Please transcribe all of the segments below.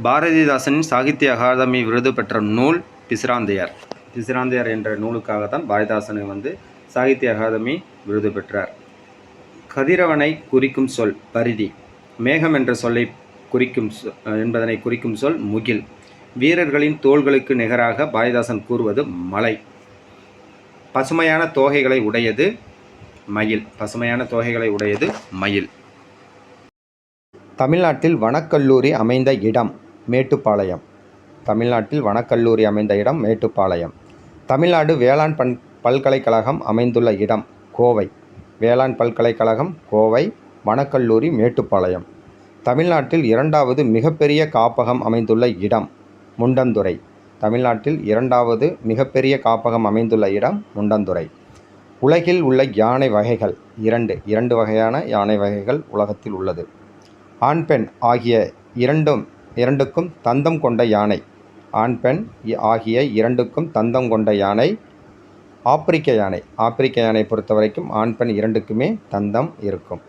பாரதிதாசனின் சாகித்ய அகாதமி விருது பெற்ற நூல் பிசிராந்தையார். பிசிராந்தையார் என்ற நூலுக்காக தான் பாரதிதாசன் சாகித்ய அகாதமி விருது பெற்றார். கதிரவனை குறிக்கும் சொல் பரிதி. மேகம் என்ற சொல்லை என்பதனை குறிக்கும் சொல் முகில். வீரர்களின் தோள்களுக்கு நிகராக பாரதிதாசன் கூறுவது மலை. பசுமையான தோகைகளை உடையது மயில். பசுமையான தோகைகளை உடையது மயில். தமிழ்நாட்டில் வனக்கல்லூரி அமைந்த இடம் மேட்டுப்பாளையம். தமிழ்நாட்டில் வனக்கல்லூரி அமைந்த இடம் மேட்டுப்பாளையம். தமிழ்நாடு வேளாண் பல்கலைக்கழகம் அமைந்துள்ள இடம் கோவை. வேளாண் பல்கலைக்கழகம் கோவை. வனக்கல்லூரி மேட்டுப்பாளையம். தமிழ்நாட்டில் இரண்டாவது மிகப்பெரிய காப்பகம் அமைந்துள்ள இடம் முண்டந்துறை. தமிழ்நாட்டில் இரண்டாவது மிகப்பெரிய காப்பகம் அமைந்துள்ள இடம் முண்டந்துறை. உலகில் உள்ள யானை வகைகள் இரண்டு வகையான யானை வகைகள் உலகத்தில் உள்ளது. ஆண் பெண் ஆகிய இரண்டுக்கும் தந்தம் கொண்ட யானை. ஆண் பெண் ஆகிய இரண்டுக்கும் தந்தம் கொண்ட யானை ஆப்பிரிக்க யானை. ஆப்பிரிக்க யானை பொறுத்த வரைக்கும் ஆண் பெண் இரண்டுக்குமே தந்தம் இருக்கும்.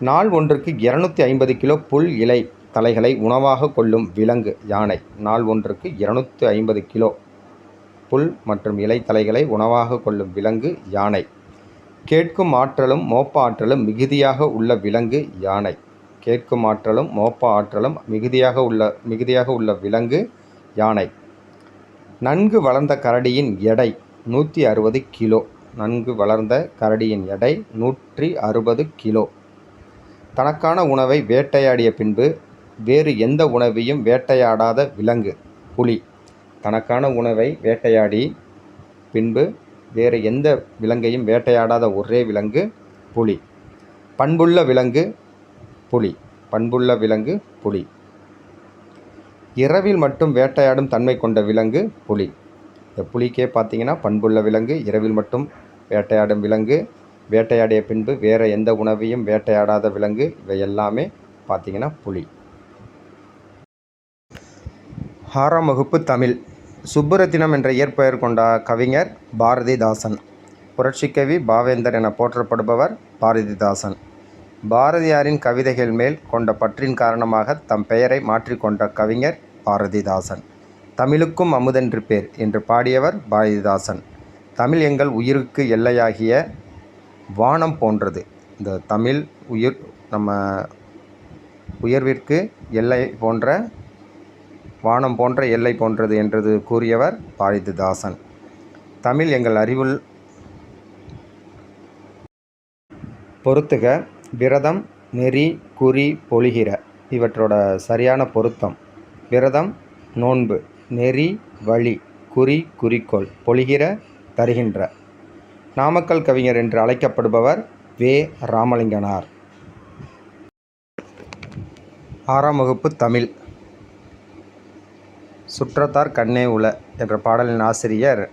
நாள் ஒன்றுக்கு 250 கிலோ புல் இலை தலைகளை உணவாக கொள்ளும் விலங்கு யானை. நாள் ஒன்றுக்கு 250 கிலோ புல் மற்றும் இலை தலைகளை உணவாக கொள்ளும் விலங்கு யானை. கேட்கும் ஆற்றலும் மோப்ப ஆற்றலும் மிகுதியாக உள்ள விலங்கு யானை. கேட்கும் ஆற்றலும் மோப்ப ஆற்றலும் மிகுதியாக உள்ள விலங்கு யானை. நன்கு வளர்ந்த கரடியின் எடை 160 கிலோ. நன்கு வளர்ந்த கரடியின் எடை 160 கிலோ. தனக்கான உணவை வேட்டையாடிய பின்பு வேறு எந்த உணவையும் வேட்டையாடாத விலங்கு புலி. தனக்கான உணவை வேட்டையாடி பின்பு வேறு எந்த விலங்கையும் வேட்டையாடாத ஒரே விலங்கு புலி. பண்புள்ள விலங்கு புலி. பண்புள்ள விலங்கு புலி. இரவில் மட்டும் வேட்டையாடும் தன்மை கொண்ட விலங்கு புலி. இந்த புலிக்கே பார்த்தீங்கன்னா பண்புள்ள விலங்கு, இரவில் மட்டும் வேட்டையாடும் விலங்கு, வேட்டையாடிய பின்பு வேறு எந்த உணவையும் வேட்டையாடாத விலங்கு, இவை எல்லாமே பார்த்தீங்கன்னா புலி. 6ஆம் வகுப்பு தமிழ். சுப்புரத்தினம் என்ற இயற்பெயர் கொண்ட கவிஞர் பாரதிதாசன். புரட்சிக்கவி பாவேந்தர் என போற்றப்படுபவர் பாரதிதாசன். பாரதியாரின் கவிதைகள் மேல் கொண்ட பற்றின் காரணமாக தம் பெயரை மாற்றிக்கொண்ட கவிஞர் பாரதிதாசன். தமிழுக்கும் அமுதென்று பேர் என்று பாடியவர் பாரதிதாசன். தமிழ் எங்கள் உயிருக்கு எல்லையாகிய வானம் போன்றது. இந்த தமிழ் நம்ம உயர்விற்கு எல்லை போன்ற வானம் போன்ற எல்லை போன்றது என்றது கூறியவர் பாரதிதாசன். தமிழ் எங்கள் அறிவுள் பொறுத்துக. விரதம், நெறி, குறி, பொழிகிற இவற்றோட சரியான பொருத்தம். விரதம் நோன்பு, நெறி வழி, குறி குறிக்கோள், பொழிகிற தருகின்ற. நாமக்கல் கவிஞர் என்று அழைக்கப்படுபவர் வே. ராமலிங்கனார். 6ஆம் வகுப்பு தமிழ். சுற்றத்தார் கண்ணே உள என்ற பாடலின் ஆசிரியர்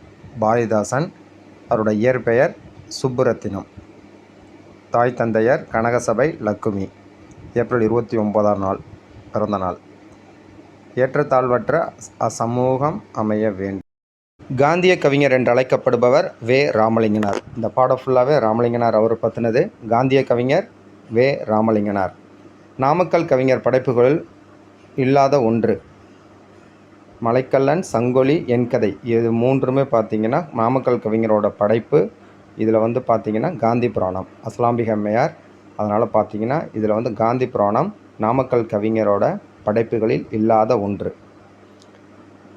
பாரதிதாசன். அவருடைய இயற்பெயர் சுப்புரத்தினம். தாய் தந்தையர் கனகசபை லக்குமி. ஏப்ரல் 29ஆம் நாள் பிறந்த நாள். ஏற்றத்தாழ்வற்ற அசமூகம் அமைய வேண்டும். காந்திய கவிஞர் என்று அழைக்கப்படுபவர் வே. ராமலிங்கனார். இந்த பாடம் ஃபுல்லாகவே ராமலிங்கனார் அவர் பற்றினது. காந்திய கவிஞர் வே. ராமலிங்கனார். நாமக்கல் கவிஞர் படைப்புகளில் இல்லாத ஒன்று மலைக்கல்லன், சங்கொலி, என் கதை. இது மூன்றுமே பார்த்திங்கன்னா நாமக்கல் கவிஞரோட படைப்பு. இதில் பார்த்திங்கன்னா காந்தி புராணம் அஸ்லாம்பிக அம்மையார். அதனால் பார்த்திங்கன்னா இதில் காந்தி புராணம் நாமக்கல் கவிஞரோட படைப்புகளில் இல்லாத ஒன்று.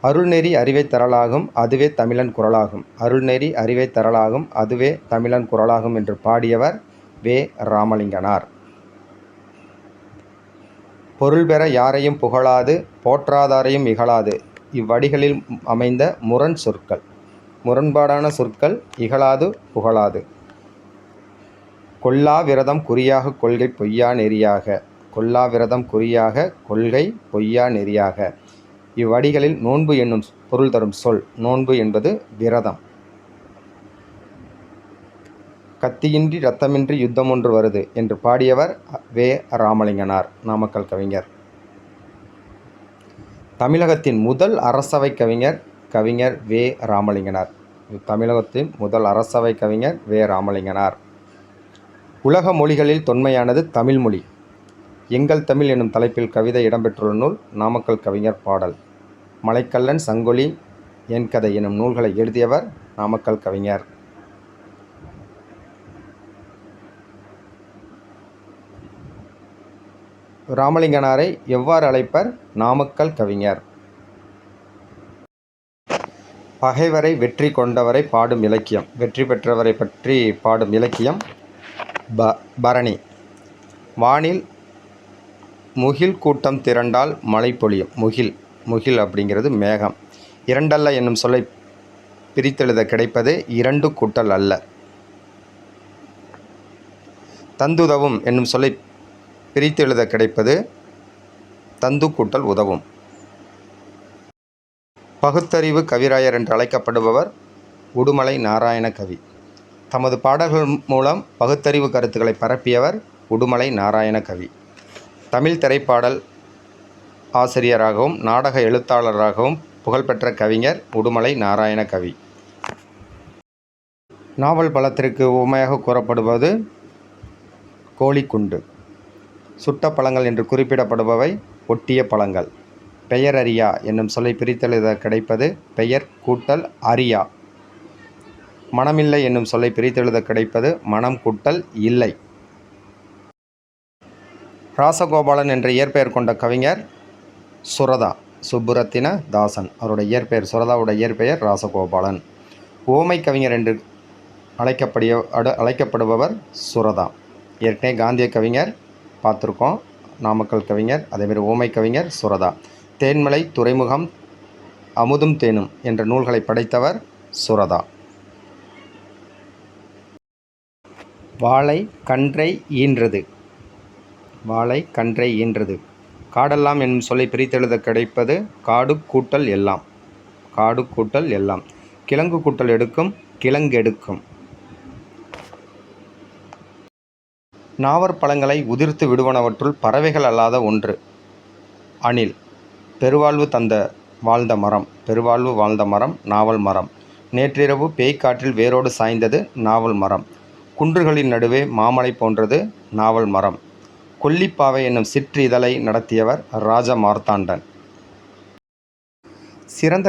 அருள்நெறி அறிவை தரலாகும் அதுவே தமிழன் குரலாகும். அருள்நெறி அறிவை தரலாகும் அதுவே தமிழன் குரலாகும் என்று பாடியவர் வே. ராமலிங்கனார். பொருள் பெற யாரையும் புகழாது போற்றாதாரையும் இகழாது இவ்வடிகளில் அமைந்த முரண் சொற்கள். முரண்பாடான சொற்கள் இகழாது புகழாது. கொல்லா விரதம் குறியாக கொள்கை பொய்யா நெறியாக. கொல்லா விரதம் குறியாக கொள்கை பொய்யா நெறியாக இவ்வடிகளில் நோன்பு என்னும் பொருள் தரும் சொல். நோன்பு என்பது விரதம். கத்தியின்றி இரத்தமின்றி யுத்தம் ஒன்று வருது என்று பாடியவர் வே. ராமலிங்கனார். நாமக்கல் கவிஞர். தமிழகத்தின் முதல் அரசவை கவிஞர் வே. ராமலிங்கனார். தமிழகத்தின் முதல் அரசவை கவிஞர் வே. ராமலிங்கனார். உலக மொழிகளில் தொன்மையானது தமிழ்மொழி. எங்கள் தமிழ் என்னும் தலைப்பில் கவிதை இடம்பெற்றுள்ள நூல் நாமக்கல் கவிஞர் பாடல். மலைக்கல்லன், சங்கொலி, என் கதை எனும் நூல்களை எழுதியவர் நாமக்கல் கவிஞர். ராமலிங்கனாரை எவ்வாறு அழைப்பர்? நாமக்கல் கவிஞர். பகைவரை வெற்றி கொண்டவரை பாடும் இலக்கியம். வெற்றி பெற்றவரை பற்றி பாடும் இலக்கியம் பரணி. வானில் முகில் கூட்டம் திரண்டால் மழை பொழியும். முகில் அப்படிங்கிறது மேகம். இரண்டல்ல என்னும் சொல்லை பிரித்தெழுத கிடைப்பது இரண்டு கூட்டல் அல்ல. தந்துதவும் என்னும் சொல்லை பிரித்தெழுத கிடைப்பது தந்து கூட்டல் உதவும். பகுத்தறிவு கவிராயர் என்று அழைக்கப்படுபவர் உடுமலை நாராயண கவி. தமது பாடல்கள் மூலம் பகுத்தறிவு கருத்துக்களை பரப்பியவர் உடுமலை நாராயண கவி. தமிழ் திரைப்பாடல் ஆசிரியராகவும் நாடக எழுத்தாளராகவும் புகழ்பெற்ற கவிஞர் உடுமலை நாராயண கவி. நாவல் பழத்திற்கு உவமையாக கூறப்படுவது கோழிக்குண்டு. சுட்ட பழங்கள் என்று குறிப்பிடப்படுபவை ஒட்டிய பழங்கள். பெயர் அறியா என்னும் சொல்லை பிரித்தெழுத கிடைப்பது பெயர் கூட்டல் அறியா. மனமில்லை என்னும் சொல்லை பிரித்தெழுத கிடைப்பது மனம் கூட்டல் இல்லை. ராசகோபாலன் என்ற இயற்பெயர் கொண்ட கவிஞர் சுரதா சுப்புரத்தின தாசன். அவருடைய இயற்பெயர் சுரதாவுடைய இயற்பெயர் ராசகோபாலன். ஓமை கவிஞர் என்று அழைக்கப்படுபவர் சுரதா. ஏற்கனவே காந்திய கவிஞர் பார்த்துருக்கோம், நாமக்கல் கவிஞர். அதேமாதிரி ஓமை கவிஞர் சுரதா. தேன்மலை, துறைமுகம், அமுதும் தேனும் என்ற நூல்களை படைத்தவர் சுரதா. வாழை கன்றை ஈன்றது. வாழை கன்றை ஈன்றது. காடெல்லாம் என்னும் சொல்லை பிரித்தெழுத கிடைப்பது காடு கூட்டல் எல்லாம். காடு கூட்டல் எல்லாம். கிழங்கு கூட்டல் எடுக்கும் கிழங்கெடுக்கும். நாவற்பழங்களை உதிர்த்து விடுவனவற்றுள் பறவைகள் அல்லாத ஒன்று அணில். பெருவாழ்வு வாழ்ந்த மரம் நாவல் மரம். நேற்றிரவு பேய்க்காற்றில் வேரோடு சாய்ந்தது நாவல் மரம். குன்றுகளின் நடுவே மாமலை போன்றது நாவல் மரம். கொல்லிப்பாவை என்னும் சிற்றிதழை நடத்தியவர் ராஜ மார்த்தாண்டன். சிறந்த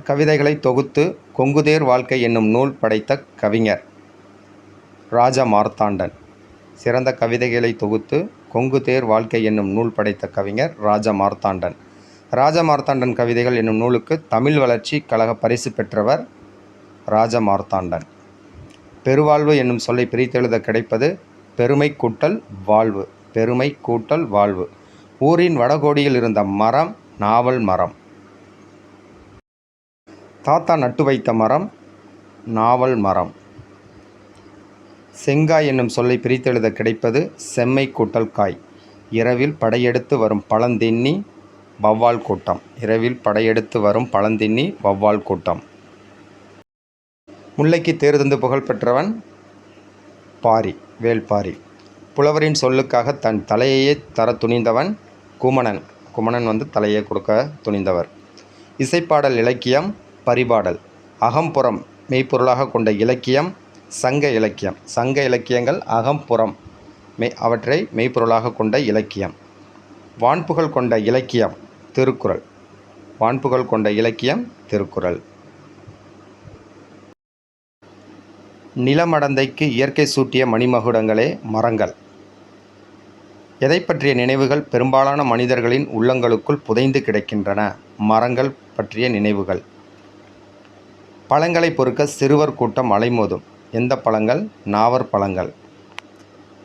கவிதைகளை தொகுத்து கொங்குதேர் வாழ்க்கை என்னும் நூல் படைத்த கவிஞர் ராஜ மார்த்தாண்டன். சிறந்த கவிதைகளை தொகுத்து கொங்குதேர் வாழ்க்கை என்னும் நூல் படைத்த கவிஞர் ராஜ மார்த்தாண்டன். ராஜ மார்த்தாண்டன் கவிதைகள் என்னும் நூலுக்கு தமிழ் வளர்ச்சி கழக பரிசு பெற்றவர் ராஜ மார்த்தாண்டன். பெருவாழ்வு என்னும் சொல்லை பிரித்தெழுத கிடைப்பது பெருமை கூட்டல் வாழ்வு. பெருமை கூட்டல் வாழ்வு. ஊரின் வடகோடியில் இருந்த மரம் நாவல் மரம். தாத்தா நட்டு வைத்த மரம் நாவல் மரம். செங்காய் என்னும் சொல்லை பிரித்தெழுத கிடைப்பது செம்மை கூட்டல் காய். இரவில் படையெடுத்து வரும் பழந்தின்னி வௌவால் கூட்டம். இரவில் படையெடுத்து வரும் பழந்தின்னி வௌவால் கூட்டம். முல்லைக்கு தேர்தந்து புகழ் பெற்றவன் பாரி, வேள்பாரி. புலவரின் சொல்லுக்காக தன் தலையையே தர துணிந்தவன் குமணன். குமணன் தலையை கொடுக்க துணிந்தவர். இசைப்பாடல் இலக்கியம் பரிபாடல். அகம்புறம் மெய்ப்பொருளாக கொண்ட இலக்கியம் சங்க இலக்கியம். சங்க இலக்கியங்கள் அகம்புறம் அவற்றை மெய்ப்பொருளாக கொண்ட இலக்கியம். வான்புகழ் கொண்ட இலக்கியம் திருக்குறள். வான்புகழ் கொண்ட இலக்கியம் திருக்குறள். நிலமடந்தைக்கு இயற்கை சூட்டிய மணிமகுடங்களே மரங்கள். எதை பற்றிய நினைவுகள் பெரும்பாலான மனிதர்களின் உள்ளங்களுக்குள் புதைந்து கிடக்கின்றன? மரங்கள் பற்றிய நினைவுகள். பழங்களை பொறுக்க சிறுவர் கூட்டம் அலைமோதும். எந்த பழங்கள்? நாவற் பழங்கள்.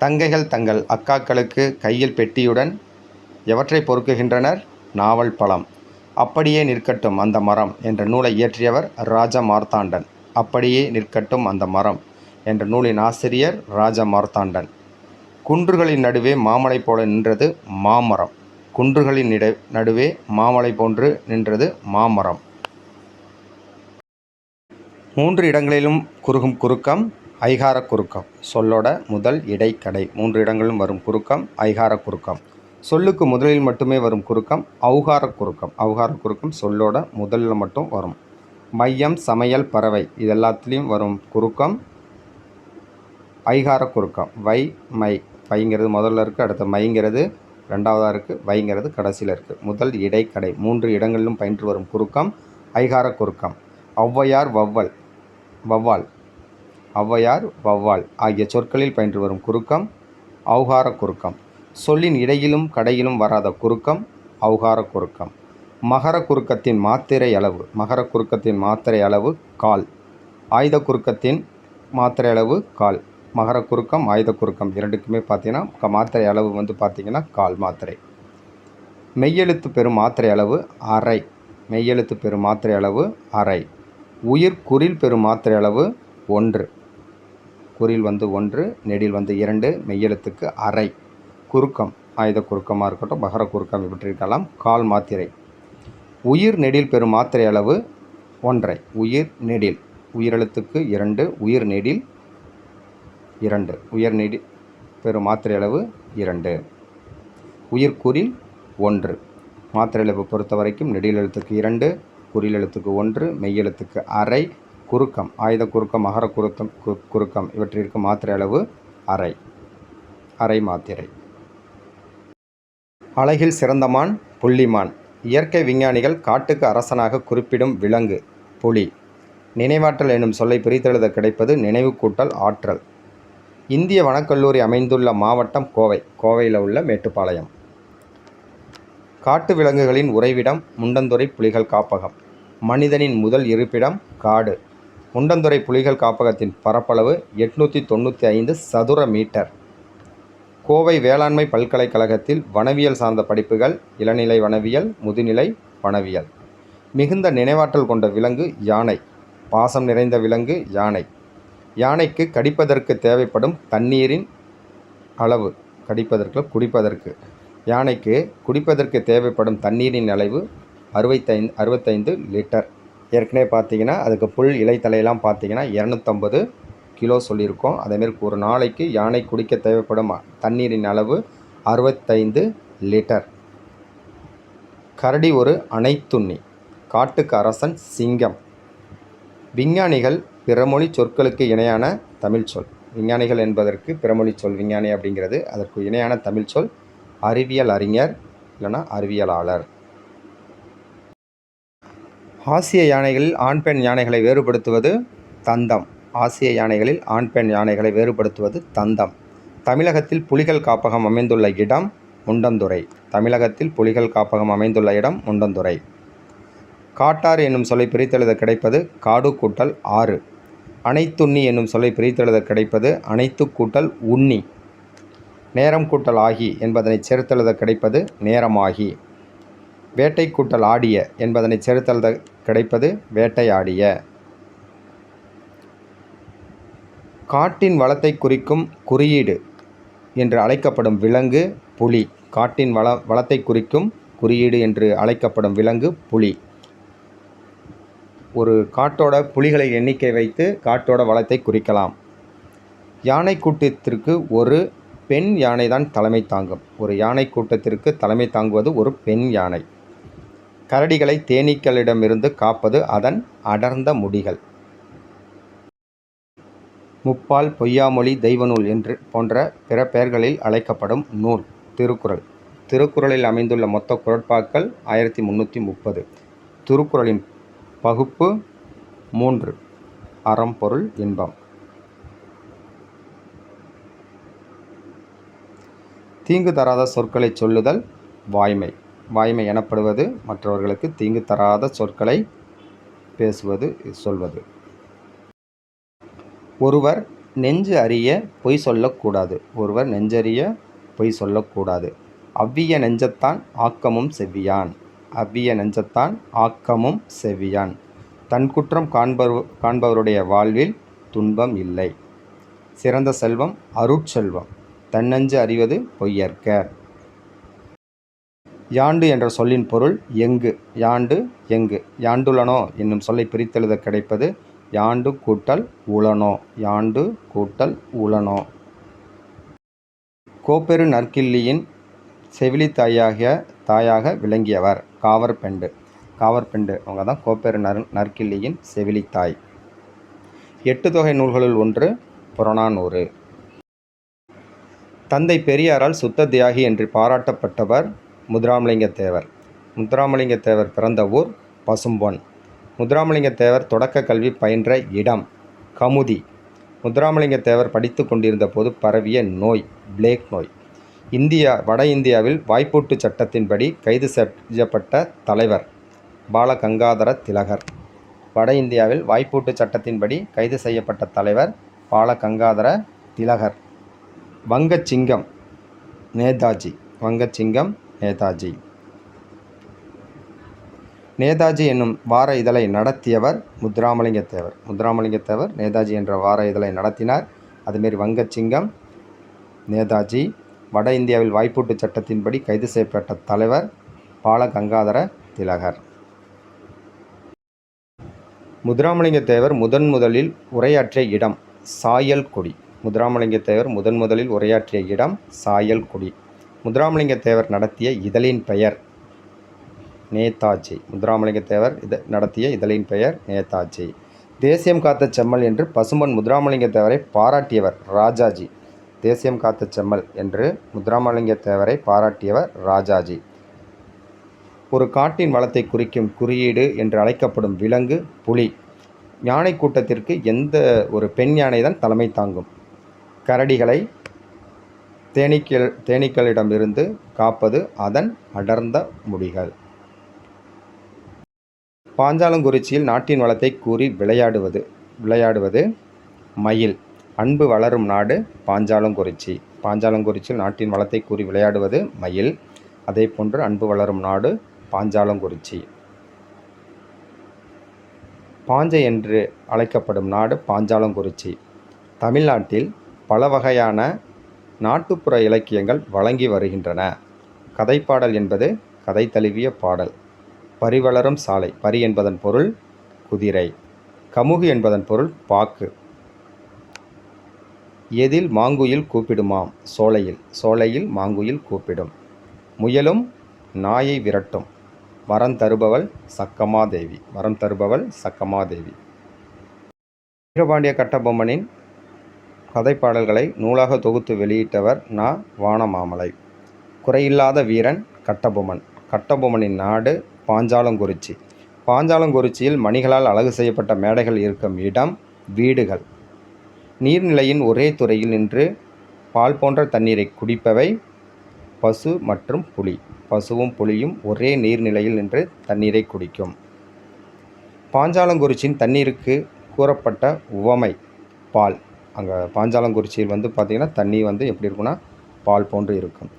தங்கைகள் தங்கள் அக்காக்களுக்கு கையில் பெட்டியுடன் எவற்றை பொறுக்குகின்றனர்? நாவல் பழம். அப்படியே நிற்கட்டும் அந்த மரம் என்ற நூலை இயற்றியவர் ராஜ மார்த்தாண்டன். அப்படியே நிற்கட்டும் அந்த மரம் என்ற நூலின் ஆசிரியர் ராஜ மார்த்தாண்டன். குன்றுகளின் நடுவே மாமலை போல நின்றது மாமரம். குன்றுகளின் நடுவே மாமலை போன்று நின்றது மாமரம். 3 இடங்களிலும் குறுகும் குறுக்கம் ஐகார குறுக்கம். சொல்லோட முதல் இடை கடை 3 இடங்களிலும் வரும் குறுக்கம் ஐகார குறுக்கம். சொல்லுக்கு முதலில் மட்டுமே வரும் குறுக்கம் ஔகார குறுக்கம். ஔகார குறுக்கம் சொல்லோட முதலில் மட்டும் வரும். மையம், சமையல், பறவை இது எல்லாத்துலேயும் வரும் குறுக்கம் ஐகார குறுக்கம். வை மை. வைங்கிறது முதல்ல இருக்குது, அடுத்த மைங்கிறது ரெண்டாவதாக இருக்குது. வைங்கிறது கடைசியில் இருக்குது. முதல் இடைக்கடை 3 இடங்களிலும் பயின்று வரும் குறுக்கம் ஐகார குறுக்கம். ஔவையார் வௌவால் வௌவால் ஔவையார் வௌவால் ஆகிய சொற்களில் பயின்று வரும் குறுக்கம் ஔகார குறுக்கம். சொல்லின் இடையிலும் கடையிலும் வராத குறுக்கம் ஔகார குறுக்கம். மகர குறுக்கத்தின் மாத்திரை அளவு கால். ஆயுத குறுக்கத்தின் மாத்திரை அளவு கால். மகர குறுக்கம் ஆயுத குறுக்கம் இரண்டுக்குமே பார்த்தீங்கன்னா மாத்திரை அளவு வந்து பார்த்திங்கன்னா கால் மாத்திரை. மெய்யெழுத்து பெறும் மாத்திரை அளவு அரை. மெய்யெழுத்து பெறும் மாத்திரை அளவு அரை. உயிர் குறில் பெறும் மாத்திரை அளவு 1. குறில் வந்து 1, நெடில் வந்து 2, மெய்யெழுத்துக்கு அரை. குறுக்கம் ஆயுத குறுக்கமாக இருக்கட்டும், மகர குறுக்கம் இவற்றிற்கெல்லாம் கால் மாத்திரை. உயிர் நெடில் பெறும் மாத்திரை அளவு 1. உயிர் நெடில் உயிரெழுத்துக்கு 2, உயிர் நெடில் 2. உயிர் நெடில் பெறும் மாத்திரை அளவு 2. உயிர்குறில் 1. மாத்திரை அளவு பொறுத்த வரைக்கும் நெடில் எழுத்துக்கு 2, குறில் எழுத்துக்கு 1, மெய்யெழுத்துக்கு அரை. குறுக்கம் ஆயுத குறுக்கம், மகர குறுக்கம் இவற்றிற்கு மாத்திரை அளவு அரை. அரை மாத்திரை. அழகில் சிறந்தமான் புள்ளிமான். இயற்கை விஞ்ஞானிகள் காட்டுக்கு அரசனாக குறிப்பிடும் விலங்கு புலி. நினைவாற்றல் என்னும் சொல்லை பிரித்தெழுத கிடைப்பது நினைவு கூட்டல் ஆற்றல். இந்திய வனக்கல்லூரி அமைந்துள்ள மாவட்டம் கோவை. கோவையில் உள்ள மேட்டுப்பாளையம். காட்டு விலங்குகளின் உறைவிடம் முண்டந்துறை புலிகள் காப்பகம். மனிதனின் முதல் இருப்பிடம் காடு. முண்டந்துறை புலிகள் காப்பகத்தின் பரப்பளவு 895 சதுர மீட்டர். கோவை வேளாண்மை பல்கலைக்கழகத்தில் வனவியல் சார்ந்த படிப்புகள் இளநிலை வனவியல், முதுநிலை வனவியல். மிகுந்த நினைவாற்றல் கொண்ட விலங்கு யானை. பாசம் நிறைந்த விலங்கு யானை. யானைக்கு கடிப்பதற்கு தேவைப்படும் தண்ணீரின் அளவு குடிப்பதற்கு யானைக்கு குடிப்பதற்கு தேவைப்படும் தண்ணீரின் அளவு 65 லிட்டர். ஏற்கனவே பார்த்தீங்கன்னா அதுக்கு புல் இலைத்தலையெல்லாம் பார்த்தீங்கன்னா 250 கிலோ சொல்லியிருக்கோம். அதேமாரி ஒரு நாளைக்கு யானை குடிக்க தேவைப்படும் தண்ணீரின் அளவு 65 லிட்டர். கரடி ஒரு அனைத்துண்ணி. காட்டுக்கு அரசன் சிங்கம். விஞ்ஞானிகள் பிறமொழி சொற்களுக்கு இணையான தமிழ் சொல். விஞ்ஞானிகள் என்பதற்கு பிறமொழி சொல். விஞ்ஞானி அப்படிங்கிறது அதற்கு இணையான தமிழ் சொல் அறிவியல் அறிஞர் இல்லைனா அறிவியலாளர். ஆசிய யானைகளில் ஆண் பெண் யானைகளை வேறுபடுத்துவது தந்தம். ஆசிய யானைகளில் ஆண் பெண் யானைகளை வேறுபடுத்துவது தந்தம். தமிழகத்தில் புலிகள் காப்பகம் அமைந்துள்ள இடம் முண்டந்துறை. தமிழகத்தில் புலிகள் காப்பகம் அமைந்துள்ள இடம் முண்டந்துறை. காட்டாறு என்னும் சொல்லை பிரித்தெழுத கிடைப்பது காடு கூட்டல் ஆறு. அனைத்துண்ணி என்னும் சொல்லை பிரித்தெழுத கிடைப்பது அனைத்து கூட்டல் உண்ணி. நேரம் கூட்டல் ஆகி என்பதனை சேர்த்தெழுத கிடைப்பது நேரமாகி. வேட்டை கூட்டல் ஆடிய என்பதனை சேர்த்தெழுத கிடைப்பது வேட்டையாடிய. காட்டின் வளத்தை குறிக்கும் குறியீடு என்று அழைக்கப்படும் விலங்கு புலி. காட்டின் வளத்தை குறிக்கும் குறியீடு என்று அழைக்கப்படும் விலங்கு புலி. ஒரு காட்டோட புலிகளை எண்ணிக்கை வைத்து காட்டோட வளத்தை குறிக்கலாம். யானை கூட்டத்திற்கு ஒரு பெண் யானை தான் தலைமை தாங்கும். ஒரு யானை கூட்டத்திற்கு தலைமை தாங்குவது ஒரு பெண் யானை. கரடிகளை தேனீக்களிடமிருந்து காப்பது அதன் அடர்ந்த முடிகள். முப்பால், பொய்யாமொழி, தெய்வநூல் என்று போன்ற பிற பெயர்களில் அழைக்கப்படும் நூல் திருக்குறள். திருக்குறளில் அமைந்துள்ள மொத்த குறட்பாக்கள் 1330. திருக்குறளின் பகுப்பு 3. அறம், பொருள், இன்பம். தீங்கு தராத சொற்களை சொல்லுதல் வாய்மை. வாய்மை எனப்படுவது மற்றவர்களுக்கு தீங்கு தராத சொற்களை பேசுவது, சொல்வது. ஒருவர் நெஞ்சு அறிய பொய் சொல்லக்கூடாது. ஒருவர் நெஞ்சறிய பொய் சொல்லக்கூடாது. அவ்விய நெஞ்சத்தான் ஆக்கமும் செவ்வியான். அவ்விய நெஞ்சத்தான் ஆக்கமும் செவ்வியான். தன் குற்றம் காண்பவருடைய வாழ்வில் துன்பம் இல்லை. சிறந்த செல்வம் அருட்செல்வம். தன்னஞ்சு அறிவது பொய்யற்க. யாண்டு என்ற சொல்லின் பொருள் எங்கு. யாண்டு எங்கு. யாண்டுளனோ என்னும் சொல்லை பிரித்தெழுத கிடைப்பது யாண்டு கூட்டல் உளனோ. யாண்டு கூட்டல் உளனோ. கோப்பெரு நற்கிள்ளியின் செவிலி தாயாக விளங்கியவர் காவற்பெண்டு. காவற்பெண்டு அவங்க தான் கோப்பெரு நற்கிள்ளியின் செவிலித்தாய். 8 தொகை நூல்களுள் ஒன்று புறநானூறு. தந்தை பெரியாரால் சுத்த தியாகி என்று பாராட்டப்பட்டவர் முத்துராமலிங்க தேவர். முத்துராமலிங்க தேவர் பிறந்த ஊர் பசும்பொன். முத்துராமலிங்க தேவர் தொடக்க கல்வி பயின்ற இடம் கமுதி. முத்துராமலிங்க தேவர் படித்து கொண்டிருந்த போது பரவிய நோய் பிளேக் நோய். வட இந்தியாவில் வாய்ப்பூட்டு சட்டத்தின்படி கைது செய்யப்பட்ட தலைவர் பாலகங்காதர திலகர். வட இந்தியாவில் வாய்ப்பூட்டு சட்டத்தின்படி கைது செய்யப்பட்ட தலைவர் பாலகங்காதர திலகர். வங்கச்சிங்கம் நேதாஜி. வங்கச்சிங்கம் நேதாஜி. நேதாஜி என்னும் வார இதழை நடத்தியவர் முத்துராமலிங்க தேவர். முத்துராமலிங்க தேவர் நேதாஜி என்ற வார இதழை நடத்தினார். அதுமாரி வங்கச்சிங்கம் நேதாஜி. வட இந்தியாவில் வாய்ப்பூட்டு சட்டத்தின்படி கைது செய்யப்பட்ட தலைவர் பாலகங்காதர திலகர். முத்துராமலிங்க தேவர் முதலில் உரையாற்றிய இடம் சாயல்குடி. முத்துராமலிங்க தேவர் முதலில் உரையாற்றிய இடம் சாயல்குடி. முத்துராமலிங்க தேவர் நடத்திய இதழின் பெயர் நேதாஜி. முத்துராமலிங்க தேவர் நடத்திய இதழின் பெயர் நேதாஜி. தேசியம் காத்த செம்மல் என்று பசும்பொன் முத்துராமலிங்க தேவரை பாராட்டியவர் ராஜாஜி. தேசியம் காத்த செம்மல் என்று முத்துராமலிங்க தேவரை பாராட்டியவர் ராஜாஜி. ஒரு காட்டின் வளத்தை குறிக்கும் குறியீடு என்று அழைக்கப்படும் விலங்கு புலி. யானை கூட்டத்திற்கு எந்த ஒரு பெண் யானை தான் தலைமை தாங்கும்? கரடிகளை தேனீக்களிடமிருந்து காப்பது அதன் அடர்ந்த முடிகள். பாஞ்சாலங்குறிச்சியில் நாட்டின் வளத்தை கூறி விளையாடுவது மயில். அன்பு வளரும் நாடு பாஞ்சாலங்குறிச்சி. பாஞ்சாலங்குறிச்சியில் நாட்டின் வளத்தை கூறி விளையாடுவது மயில். அதே போன்று அன்பு வளரும் நாடு பாஞ்சாலங்குறிச்சி. பாஞ்சை என்று அழைக்கப்படும் நாடு பாஞ்சாலங்குறிச்சி. தமிழ்நாட்டில் பல வகையான நாட்டுப்புற இலக்கியங்கள் வழங்கி வருகின்றன. கதைப்பாடல் என்பது கதை தழுவிய பாடல். பரிவளரும் சாலை. பரி என்பதன் பொருள் குதிரை. கமுகு என்பதன் பொருள் பாக்கு. எதில் மாங்குயில் கூப்பிடுமாம்? சோலையில். சோலையில் மாங்குயில் கூப்பிடும். முயலும் நாயை விரட்டும். வரம் தருபவள் சக்கமாதேவி. வரம் தருபவள் சக்கமாதேவி. வீரபாண்டிய கட்டபொம்மனின் கதைப்பாடல்களை நூலாக தொகுத்து வெளியிட்டவர் நா. வானமாமலை. குறையில்லாத வீரன் கட்டபொம்மன். கட்டபொம்மனின் நாடு பாஞ்சாலங்குறிச்சி. பாஞ்சாலங்குறிச்சியில் மணிகளால் அழகு செய்யப்பட்ட மேடைகள் இருக்கும் இடம் வீடுகள். நீர்நிலையின் ஒரே துறையில் நின்று பால் போன்ற தண்ணீரை குடிப்பவை பசு மற்றும் புலி. பசுவும் புலியும் ஒரே நீர்நிலையில் நின்று தண்ணீரை குடிக்கும். பாஞ்சாலங்குறிச்சியின் தண்ணீருக்கு கூறப்பட்ட உவமை பால். அங்கே பாஞ்சாலங்குறிச்சியில் பார்த்திங்கன்னா தண்ணி எப்படி இருக்குன்னா பால் போன்று இருக்கும்.